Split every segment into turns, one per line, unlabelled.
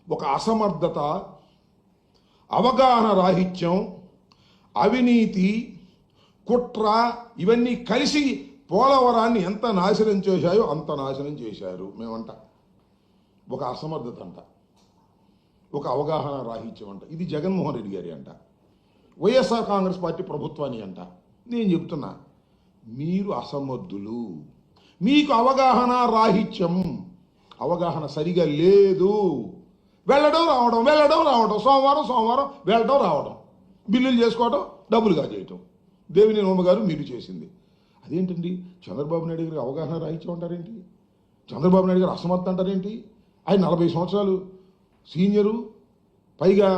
ఒక అసమర్థత, అవగాహన రాహిత్యం, అవినీతి, కుట్ర ఇవన్నీ కలిసి పోలవరాన్ని ఎంత నాశనం చేశాయో అంత నాశనం చేశారు. మేమంట ఒక అసమర్థత అంట, ఒక అవగాహన రాహిత్యం అంట. ఇది జగన్మోహన్ రెడ్డి గారి అంట, వైఎస్ఆర్ కాంగ్రెస్ పార్టీ ప్రభుత్వాన్ని అంట. నేను చెప్తున్నా, మీరు అసమర్థులు, మీకు అవగాహన రాహిత్యం, అవగాహన సరిగా లేదు. వెళ్ళడం రావడం సోమవారం వెళ్ళడం రావడం, బిల్లులు చేసుకోవడం, డబ్బులుగా చేయటం. దేవినేని ఉమ గారు మీరు చేసింది అదేంటండి? చంద్రబాబు నాయుడు గారికి అవగాహన రాహిత్యం అంటారేంటి? చంద్రబాబు నాయుడు గారు అసమర్థ అంటారేంటి? ఆయన 40 సంవత్సరాలు సీనియరు, పైగా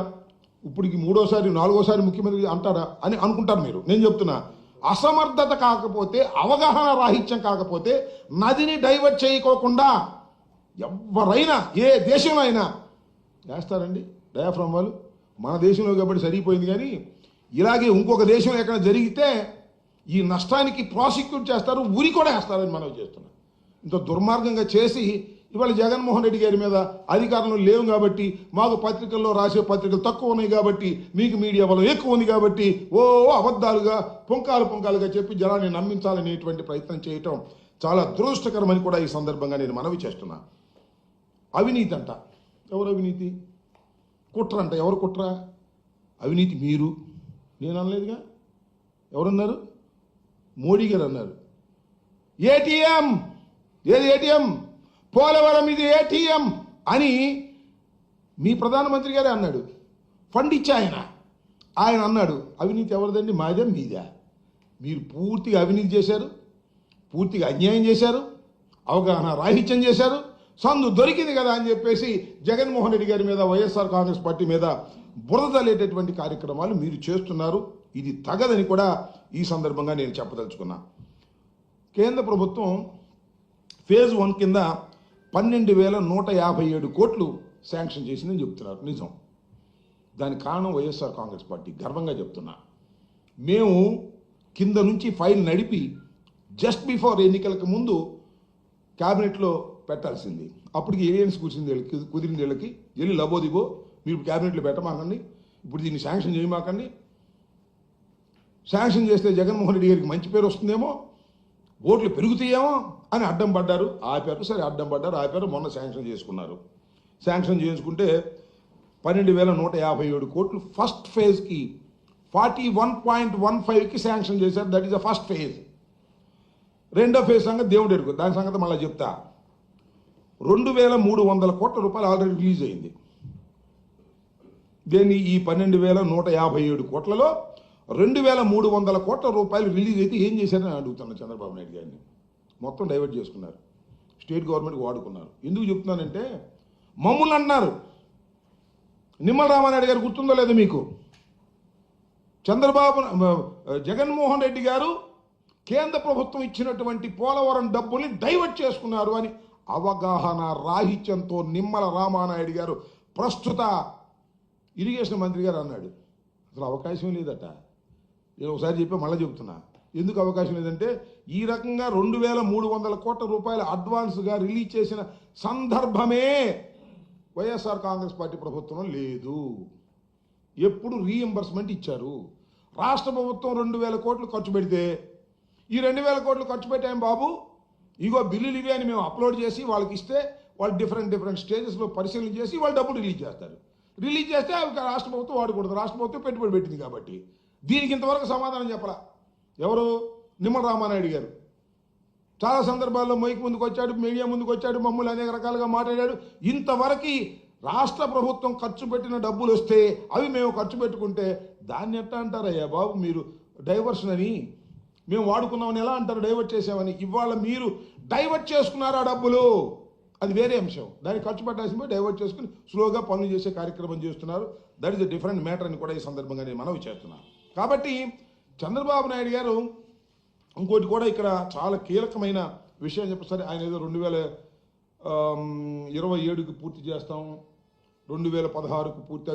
ఇప్పటికి 3వ 4వ ముఖ్యమంత్రి అంటారా అని అనుకుంటారు మీరు. నేను చెప్తున్నా, అసమర్థత కాకపోతే, అవగాహన రాహిత్యం కాకపోతే నదిని డైవర్ట్ చేయకోకుండా ఎవరైనా ఏ దేశంలో అయినా వేస్తారండి డయాఫ్రామ్ వాళ్ళు. మన దేశంలో కాబట్టి సరిపోయింది, కానీ ఇలాగే ఇంకొక దేశంలో ఎక్కడ జరిగితే ఈ నష్టానికి ప్రాసిక్యూట్ చేస్తారు, ఉరి కూడా వేస్తారని మనం చేస్తున్నాం. ఇంత దుర్మార్గంగా చేసి ఇవాళ జగన్మోహన్ రెడ్డి గారి మీద అధికారంలో లేవు కాబట్టి, మాకు పత్రికల్లో రాసే పత్రికలు తక్కువ ఉన్నాయి కాబట్టి, మీకు మీడియా బలం ఎక్కువ ఉంది కాబట్టి అబద్ధాలుగా పుంకాలుగా చెప్పి జనాన్ని నమ్మించాలనేటువంటి ప్రయత్నం చేయటం చాలా దురదృష్టకరమని కూడా ఈ సందర్భంగా నేను మనవి చేస్తున్నా. అవినీతి అంట, ఎవరు అవినీతి? కుట్ర అంట, ఎవరు కుట్ర? అవినీతి మీరు, నేను అనలేదుగా. ఎవరన్నారు? మోడీ గారు అన్నారు. ఏటీఎం, ఏది ఏటీఎం? పోలవరం ఇది ఏటీఎం అని మీ ప్రధానమంత్రి గారే అన్నాడు. ఫండ్ ఇచ్చా ఆయన అన్నాడు. అవినీతి ఎవరిదండి? మాదే మీదే. మీరు పూర్తిగా అవినీతి చేశారు, పూర్తిగా అన్యాయం చేశారు, అవగాహన రాహిత్యం చేశారు. సందు దొరికింది కదా అని చెప్పేసి జగన్మోహన్ రెడ్డి గారి మీద, వైఎస్ఆర్ కాంగ్రెస్ పార్టీ మీద బురద తల్లేటటువంటి కార్యక్రమాలు మీరు చేస్తున్నారు. ఇది తగదని కూడా ఈ సందర్భంగా నేను చెప్పదలుచుకున్నా. కేంద్ర ప్రభుత్వం ఫేజ్ 1 కింద 12,157 కోట్లు శాంక్షన్ చేసిందని చెప్తున్నారు. నిజం. దానికి కారణం వైఎస్ఆర్ కాంగ్రెస్ పార్టీ. గర్వంగా చెప్తున్నా. మేము కింద నుంచి ఫైల్ నడిపి జస్ట్ బిఫోర్ ఎన్నికలకు ముందు క్యాబినెట్లో పెట్టాల్సింది. అప్పటికి ఏలియన్స్ కుదిరింది వీళ్ళకి. వెళ్ళి లబోదిగో మీరు క్యాబినెట్లో పెట్టమాకండి, ఇప్పుడు దీన్ని శాంక్షన్ చేయమాకండి, శాంక్షన్ చేస్తే జగన్మోహన్ రెడ్డి గారికి మంచి పేరు వస్తుందేమో, ఓట్లు పెరుగుతాయేమో అని అడ్డం పడ్డారు. ఆపారు. సరే అడ్డం పడ్డారు, ఆపారు. మొన్న శాంక్షన్ చేసుకున్నారు. శాంక్షన్ చేసుకుంటే 12,157 కోట్లు ఫస్ట్ ఫేజ్కి 41.15కి శాంక్షన్ చేశారు. That is the first phase. రెండో ఫేజ్ సంగతి దేవుడు ఎరుగు, దాని సంగతి మళ్ళీ చెప్తా. 2,300 కోట్ల రూపాయలు ఆల్రెడీ రిలీజ్ అయింది. దీన్ని ఈ 12,157 కోట్లలో 2,300 కోట్ల రూపాయలు రిలీజ్ అయితే ఏం చేశారని అడుగుతున్నా చంద్రబాబు నాయుడు గారిని. మొత్తం డైవర్ట్ చేసుకున్నారు, స్టేట్ గవర్నమెంట్కి వాడుకున్నారు. ఎందుకు చెప్తున్నానంటే, మమ్మల్ని అన్నారు. నిమ్మల రామానాయుడు గారు గుర్తుందో లేదో మీకు? జగన్మోహన్ రెడ్డి గారు కేంద్ర ప్రభుత్వం ఇచ్చినటువంటి పోలవరం డబ్బుల్ని డైవర్ట్ చేసుకున్నారు అని అవగాహన రాహిత్యంతో నిమ్మల రామానాయుడు గారు, ప్రస్తుత ఇరిగేషన్ మంత్రి గారు అన్నాడు. అసలు అవకాశం లేదట. నేను ఒకసారి చెప్పి మళ్ళీ చెప్తున్నా. ఎందుకు అవకాశం లేదంటే, ఈ రకంగా 2,300 కోట్ల రూపాయల అడ్వాన్స్గా రిలీజ్ చేసిన సందర్భమే వైఎస్ఆర్ కాంగ్రెస్ పార్టీ ప్రభుత్వం లేదు. ఎప్పుడు రీఎంబర్స్మెంట్ ఇచ్చారు. రాష్ట్ర ప్రభుత్వం 2,000 కోట్లు ఖర్చు పెడితే, ఈ 2,000 కోట్లు ఖర్చు పెట్టాం బాబు, ఇగో బిల్లులు ఇవి అని మేము అప్లోడ్ చేసి వాళ్ళకి ఇస్తే, వాళ్ళు డిఫరెంట్ స్టేజెస్లో పరిశీలన చేసి వాళ్ళు డబ్బులు రిలీజ్ చేస్తారు. రిలీజ్ చేస్తే అవి రాష్ట్ర ప్రభుత్వం వాడకూడదు. రాష్ట్ర ప్రభుత్వం పెట్టుబడి పెట్టింది కాబట్టి. దీనికి ఇంతవరకు సమాధానం చెప్పలా ఎవరు? నిమ్మల రామానాయుడు గారు. చాలా సందర్భాల్లో మైక్ ముందుకు వచ్చాడు, మీడియా ముందుకు వచ్చాడు, మమ్మల్ని అనేక రకాలుగా మాట్లాడాడు. ఇంతవరకు రాష్ట్ర ప్రభుత్వం ఖర్చు పెట్టిన డబ్బులు వస్తే అవి మేము ఖర్చు పెట్టుకుంటే దాన్ని ఎట్లా అంటారయ్యా బాబు మీరు డైవర్షన్ అని? మేము వాడుకున్నామని ఎలా అంటారు డైవర్ట్ చేసామని? ఇవాళ మీరు డైవర్ట్ చేసుకున్నారు ఆ డబ్బులు, అది వేరే అంశం. దాన్ని ఖర్చు పెట్టాల్సి డైవర్ట్ చేసుకుని స్లోగా పనులు చేసే కార్యక్రమం చేస్తున్నారు. That is a different matter అని కూడా ఈ సందర్భంగా నేను మనవి చేస్తున్నాను. కాబట్టి చంద్రబాబు నాయుడు గారు ఇంకోటి కూడా ఇక్కడ చాలా కీలకమైన విషయం చెప్పేసరి, ఆయన ఏదో 2027కి పూర్తి చేస్తాం, 2016కు పూర్తి